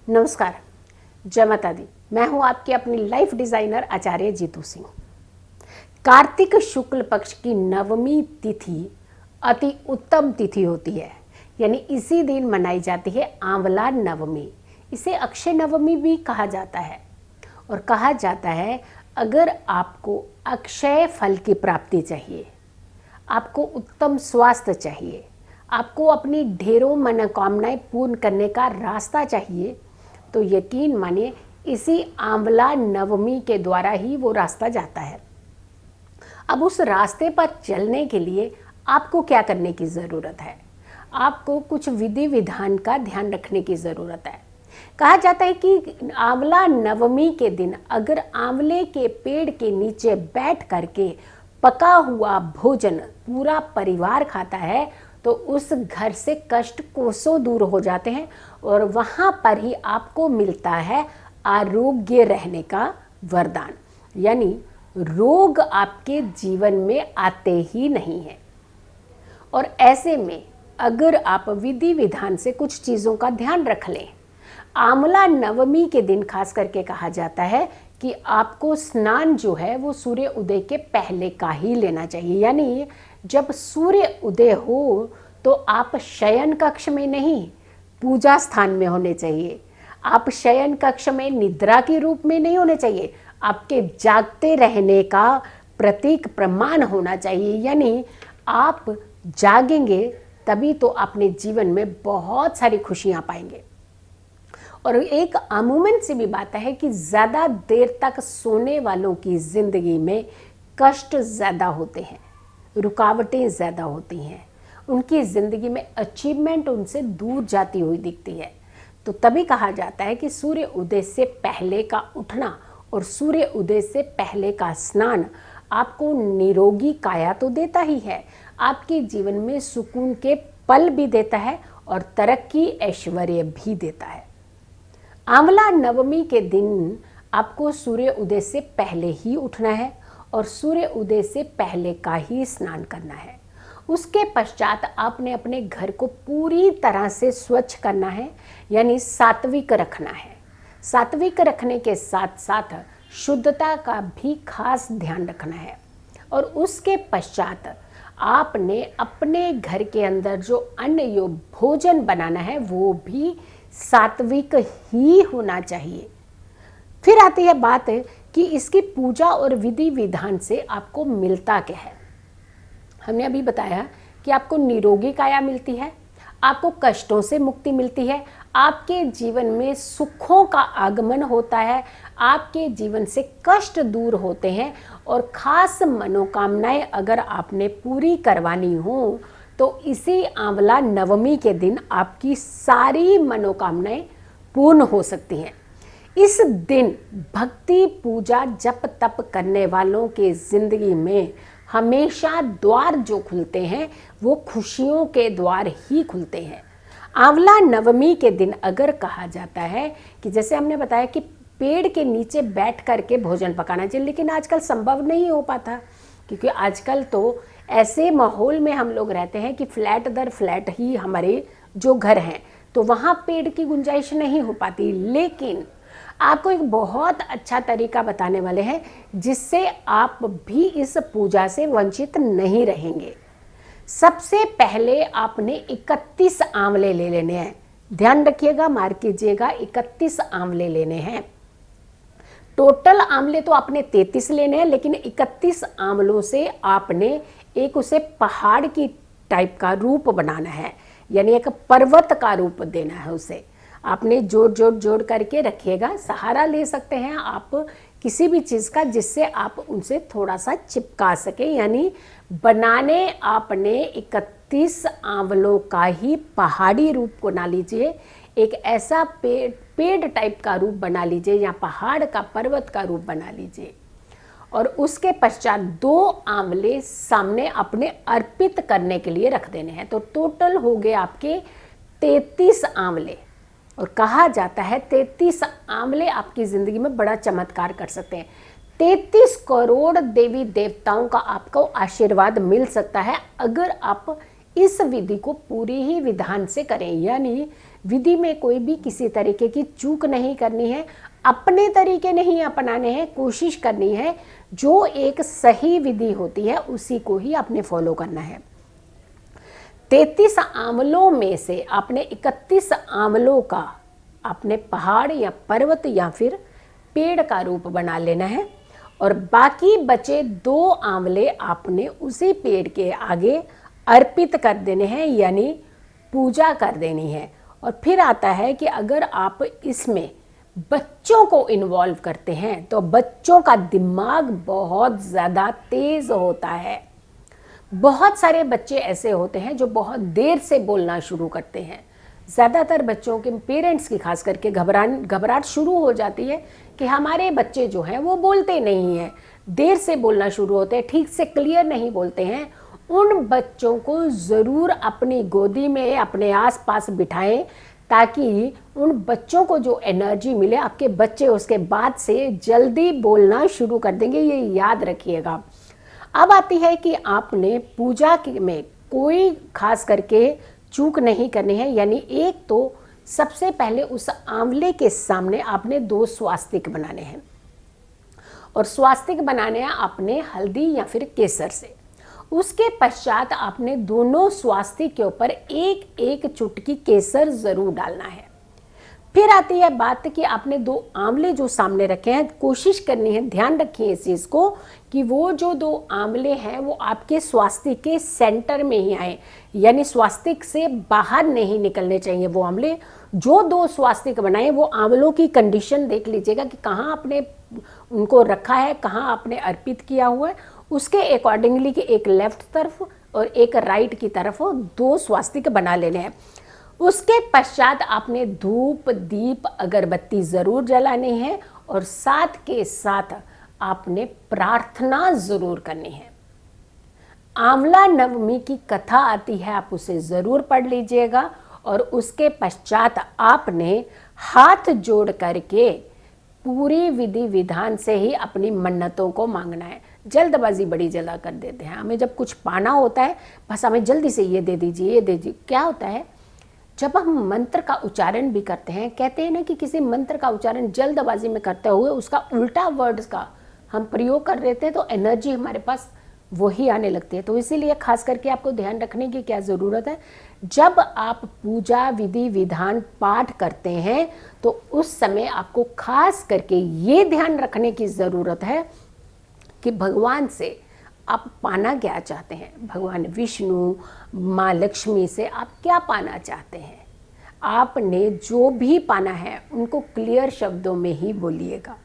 नमस्कार, जय माता दी। मैं हूं आपकी अपनी लाइफ डिजाइनर आचार्य जीतू सिंह। कार्तिक शुक्ल पक्ष की नवमी तिथि अति उत्तम तिथि होती है, यानी इसी दिन मनाई जाती है आंवला नवमी। इसे अक्षय नवमी भी कहा जाता है और कहा जाता है अगर आपको अक्षय फल की प्राप्ति चाहिए, आपको उत्तम स्वास्थ्य चाहिए, आपको अपनी ढेरों मनोकामनाएं पूर्ण करने का रास्ता चाहिए, तो यकीन मानिए इसी आंवला नवमी के द्वारा ही वो रास्ता जाता है। अब उस रास्ते पर चलने के लिए आपको क्या करने की ज़रूरत है? आपको कुछ विधि विधान का ध्यान रखने की ज़रूरत है। कहा जाता है कि आंवला नवमी के दिन अगर आंवले के पेड़ के नीचे बैठ करके पका हुआ भोजन पूरा परिवार खाता है तो उस घर से कष्ट कोसों दूर हो जाते हैं और वहाँ पर ही आपको मिलता है आरोग्य रहने का वरदान, यानी रोग आपके जीवन में आते ही नहीं हैं। और ऐसे में अगर आप विधि विधान से कुछ चीज़ों का ध्यान रख लें, आंवला नवमी के दिन खास करके कहा जाता है कि आपको स्नान जो है वो सूर्य उदय के पहले का ही लेना चाहिए, यानी जब सूर्य उदय हो तो आप शयन कक्ष में नहीं, पूजा स्थान में होने चाहिए। आप शयन कक्ष में निद्रा के रूप में नहीं होने चाहिए, आपके जागते रहने का प्रतीक प्रमाण होना चाहिए, यानी आप जागेंगे तभी तो अपने जीवन में बहुत सारी खुशियां पाएंगे। और एक अमूमन सी भी बात है कि ज़्यादा देर तक सोने वालों की ज़िंदगी में कष्ट ज़्यादा होते हैं, रुकावटें ज़्यादा होती हैं, उनकी ज़िंदगी में अचीवमेंट उनसे दूर जाती हुई दिखती है। तो तभी कहा जाता है कि सूर्य उदय से पहले का उठना और सूर्य उदय से पहले का स्नान आपको निरोगी काया तो देता ही है, आपके जीवन में सुकून के पल भी देता है और तरक्की ऐश्वर्य भी देता है। आंवला नवमी के दिन आपको सूर्य उदय से पहले ही उठना है और सूर्य उदय से पहले का ही स्नान करना है। उसके पश्चात आपने अपने घर को पूरी तरह से स्वच्छ करना है, यानी सात्विक रखना है। सात्विक रखने के साथ साथ शुद्धता का भी खास ध्यान रखना है। और उसके पश्चात आपने अपने घर के अंदर जो अन्न योग भोजन बनाना है वो भी सात्विक ही होना चाहिए। फिर आती है बात कि इसकी पूजा और विधि विधान से आपको मिलता क्या है। हमने अभी बताया कि आपको निरोगी काया मिलती है, आपको कष्टों से मुक्ति मिलती है, आपके जीवन में सुखों का आगमन होता है, आपके जीवन से कष्ट दूर होते हैं और खास मनोकामनाएं अगर आपने पूरी करवानी हो तो इसी आंवला नवमी के दिन आपकी सारी मनोकामनाएं पूर्ण हो सकती हैं। इस दिन भक्ति पूजा जप तप करने वालों के जिंदगी में हमेशा द्वार जो खुलते हैं वो खुशियों के द्वार ही खुलते हैं। आंवला नवमी के दिन अगर कहा जाता है कि जैसे हमने बताया कि पेड़ के नीचे बैठ करके भोजन पकाना चाहिए, लेकिन आजकल संभव नहीं हो पाता क्योंकि आजकल तो ऐसे माहौल में हम लोग रहते हैं कि फ्लैट दर फ्लैट ही हमारे जो घर हैं, तो वहाँ पेड़ की गुंजाइश नहीं हो पाती। लेकिन आपको एक बहुत अच्छा तरीका बताने वाले हैं जिससे आप भी इस पूजा से वंचित नहीं रहेंगे। सबसे पहले आपने 31 आंवले ले लेने हैं, ध्यान रखिएगा, मार कीजिएगा, 31 आंवले लेने हैं। टोटल आंवले तो आपने 33 लेने हैं, लेकिन 31 आंवलों से आपने एक उसे पहाड़ की टाइप का रूप बनाना है, यानी एक पर्वत का रूप देना है उसे। आपने जोड़ करके रखिएगा। सहारा ले सकते हैं आप किसी भी चीज़ का जिससे आप उनसे थोड़ा सा चिपका सके, यानी बनाने आपने 31 आंवलों का ही पहाड़ी रूप को ना लीजिए, एक ऐसा पेड़ टाइप का रूप बना लीजिए या पहाड़ का पर्वत का रूप बना लीजिए। और उसके पश्चात 2 आंवले सामने अपने अर्पित करने के लिए रख देने हैं। तो टोटल हो गए आपके 33 आंवले। और कहा जाता है 33 आंवले आपकी ज़िंदगी में बड़ा चमत्कार कर सकते हैं। 33 करोड़ देवी देवताओं का आपको आशीर्वाद मिल सकता है अगर आप इस विधि को पूरी ही विधान से करें, यानी विधि में कोई भी किसी तरीके की चूक नहीं करनी है, अपने तरीके नहीं अपनाने हैं, कोशिश करनी है जो एक सही विधि होती है उसी को ही आपने फॉलो करना है। 33 आंवलों में से आपने 31 आंवलों का आपने पहाड़ या पर्वत या फिर पेड़ का रूप बना लेना है और बाकी बचे 2 आंवले आपने उसी पेड़ के आगे अर्पित कर देने हैं, यानी पूजा कर देनी है। और फिर आता है कि अगर आप इसमें बच्चों को इन्वॉल्व करते हैं तो बच्चों का दिमाग बहुत ज़्यादा तेज होता है। बहुत सारे बच्चे ऐसे होते हैं जो बहुत देर से बोलना शुरू करते हैं। ज़्यादातर बच्चों के पेरेंट्स की खास करके घबराहट शुरू हो जाती है कि हमारे बच्चे जो हैं वो बोलते नहीं हैं, देर से बोलना शुरू होते हैं, ठीक से क्लियर नहीं बोलते हैं। उन बच्चों को ज़रूर अपनी गोदी में अपने आसपास बिठाएं ताकि उन बच्चों को जो एनर्जी मिले, आपके बच्चे उसके बाद से जल्दी बोलना शुरू कर देंगे, ये याद रखिएगा। अब आती है कि आपने पूजा में कोई खास करके चूक नहीं करनी है, यानी एक तो सबसे पहले उस आंवले के सामने आपने 2 स्वास्तिक बनाने हैं और स्वास्तिक बनाने हैं आपने हल्दी या फिर केसर से। उसके पश्चात आपने दोनों स्वास्तिक के ऊपर एक एक चुटकी केसर जरूर डालना है। फिर आती है बात कि आपने 2 आंवले जो सामने रखे हैं, कोशिश करनी है, ध्यान रखिए इस चीज को कि वो जो 2 आंवले हैं वो आपके स्वास्तिक के सेंटर में ही आए, यानी स्वास्तिक से बाहर नहीं निकलने चाहिए वो आंवले। जो 2 स्वास्तिक बनाए वो आंवलों की कंडीशन देख लीजिएगा कि कहाँ आपने उनको रखा है, कहाँ आपने अर्पित किया हुआ है, उसके अकॉर्डिंगली कि एक लेफ्ट तरफ और एक राइट की तरफ 2 स्वास्तिक बना लेने हैं। उसके पश्चात आपने धूप दीप अगरबत्ती जरूर जलानी है और साथ के साथ आपने प्रार्थना जरूर करनी है। आंवला नवमी की कथा आती है, आप उसे जरूर पढ़ लीजिएगा और उसके पश्चात आपने हाथ जोड़ करके पूरी विधि विधान से ही अपनी मन्नतों को मांगना है। जल्दबाजी बड़ी जल्द कर देते हैं, हमें जब कुछ पाना होता है बस हमें जल्दी से ये दे दीजिए, ये दे दीजिए। क्या होता है जब हम मंत्र का उच्चारण भी करते हैं, कहते हैं ना कि किसी मंत्र का उच्चारण जल्दबाजी में करते हुए उसका उल्टा वर्ड्स का हम प्रयोग कर देते हैं तो एनर्जी हमारे पास वही आने लगती है। तो इसीलिए खास करके आपको ध्यान रखने की क्या ज़रूरत है, जब आप पूजा विधि विधान पाठ करते हैं तो उस समय आपको खास करके ये ध्यान रखने की ज़रूरत है कि भगवान से आप पाना क्या चाहते हैं, भगवान विष्णु माँ लक्ष्मी से आप क्या पाना चाहते हैं। आपने जो भी पाना है उनको क्लियर शब्दों में ही बोलिएगा,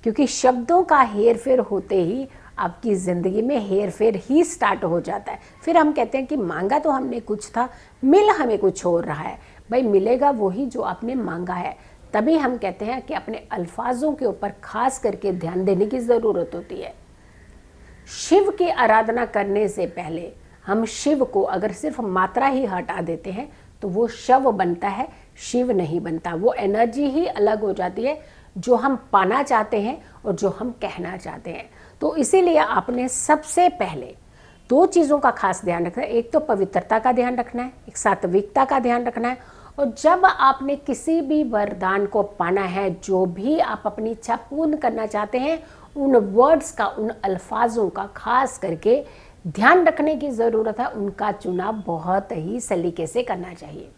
क्योंकि शब्दों का हेर फेर होते ही आपकी ज़िंदगी में हेर फेर ही स्टार्ट हो जाता है। फिर हम कहते हैं कि मांगा तो हमने कुछ था, मिल हमें कुछ हो रहा है। भाई मिलेगा वही जो आपने मांगा है। तभी हम कहते हैं कि अपने अल्फाजों के ऊपर खास करके ध्यान देने की ज़रूरत होती है। शिव की आराधना करने से पहले हम शिव को अगर सिर्फ मात्रा ही हटा देते हैं तो वो शव बनता है, शिव नहीं बनता। वो एनर्जी ही अलग हो जाती है जो हम पाना चाहते हैं और जो हम कहना चाहते हैं। तो इसीलिए आपने सबसे पहले 2 चीज़ों का खास ध्यान रखना है। एक तो पवित्रता का ध्यान रखना है, एक सात्विकता का ध्यान रखना है। और जब आपने किसी भी वरदान को पाना है, जो भी आप अपनी इच्छा पूर्ण करना चाहते हैं, उन वर्ड्स का, उन अल्फाजों का खास करके ध्यान रखने की ज़रूरत है। उनका चुनाव बहुत ही सलीके से करना चाहिए।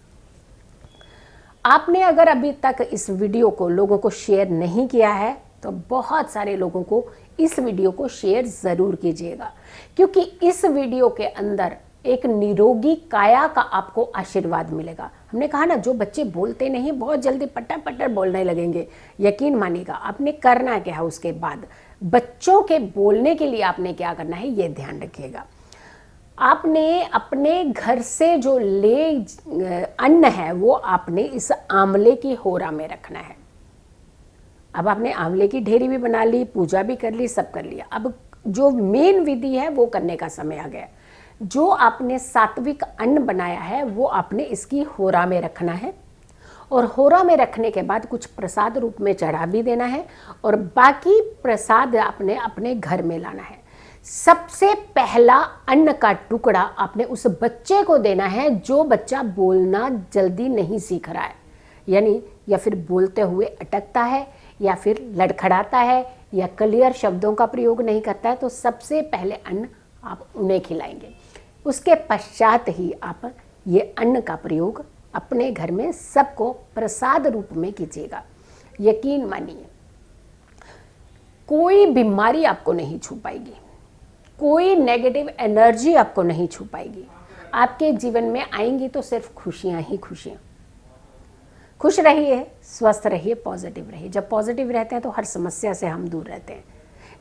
आपने अगर अभी तक इस वीडियो को लोगों को शेयर नहीं किया है तो बहुत सारे लोगों को इस वीडियो को शेयर ज़रूर कीजिएगा, क्योंकि इस वीडियो के अंदर एक निरोगी काया का आपको आशीर्वाद मिलेगा। हमने कहा ना, जो बच्चे बोलते नहीं बहुत जल्दी पटर पटर बोलने लगेंगे। यकीन मानिएगा, आपने करना क्या है उसके बाद, बच्चों के बोलने के लिए आपने क्या करना है ये ध्यान रखिएगा। आपने अपने घर से जो ले अन्न है वो आपने इस आंवले की होरा में रखना है। अब आपने आंवले की ढेरी भी बना ली, पूजा भी कर ली, सब कर लिया। अब जो मेन विधि है वो करने का समय आ गया। जो आपने सात्विक अन्न बनाया है वो आपने इसकी होरा में रखना है और होरा में रखने के बाद कुछ प्रसाद रूप में चढ़ा भी देना है और बाकी प्रसाद आपने अपने घर में लाना है। सबसे पहला अन्न का टुकड़ा आपने उस बच्चे को देना है जो बच्चा बोलना जल्दी नहीं सीख रहा है, यानी या फिर बोलते हुए अटकता है या फिर लड़खड़ाता है या क्लियर शब्दों का प्रयोग नहीं करता है। तो सबसे पहले अन्न आप उन्हें खिलाएंगे। उसके पश्चात ही आप ये अन्न का प्रयोग अपने घर में सबको प्रसाद रूप में कीजिएगा। यकीन मानिए, कोई बीमारी आपको नहीं छू पाएगी, कोई नेगेटिव एनर्जी आपको नहीं छू पाएगी। आपके जीवन में आएंगी तो सिर्फ खुशियां ही खुशियां। खुश रहिए, स्वस्थ रहिए, पॉजिटिव रहिए। जब पॉजिटिव रहते हैं तो हर समस्या से हम दूर रहते हैं।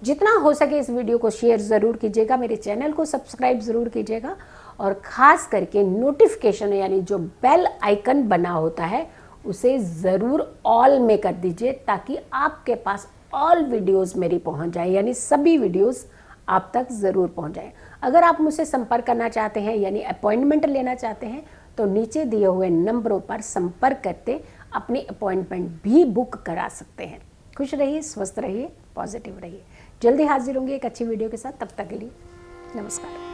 जितना हो सके इस वीडियो को शेयर ज़रूर कीजिएगा, मेरे चैनल को सब्सक्राइब ज़रूर कीजिएगा और ख़ास करके नोटिफिकेशन यानी जो बेल आइकन बना होता है उसे ज़रूर ऑल में कर दीजिए, ताकि आपके पास ऑल वीडियोस मेरी पहुंच जाए, यानी सभी वीडियोस आप तक ज़रूर पहुंच जाए। अगर आप मुझसे संपर्क करना चाहते हैं यानी अपॉइंटमेंट लेना चाहते हैं तो नीचे दिए हुए नंबरों पर संपर्क करते अपनी अपॉइंटमेंट भी बुक करा सकते हैं। खुश रहिए, स्वस्थ रहिए, पॉजिटिव रहिए। जल्दी हाजिर होंगे एक अच्छी वीडियो के साथ। तब तक के लिए नमस्कार।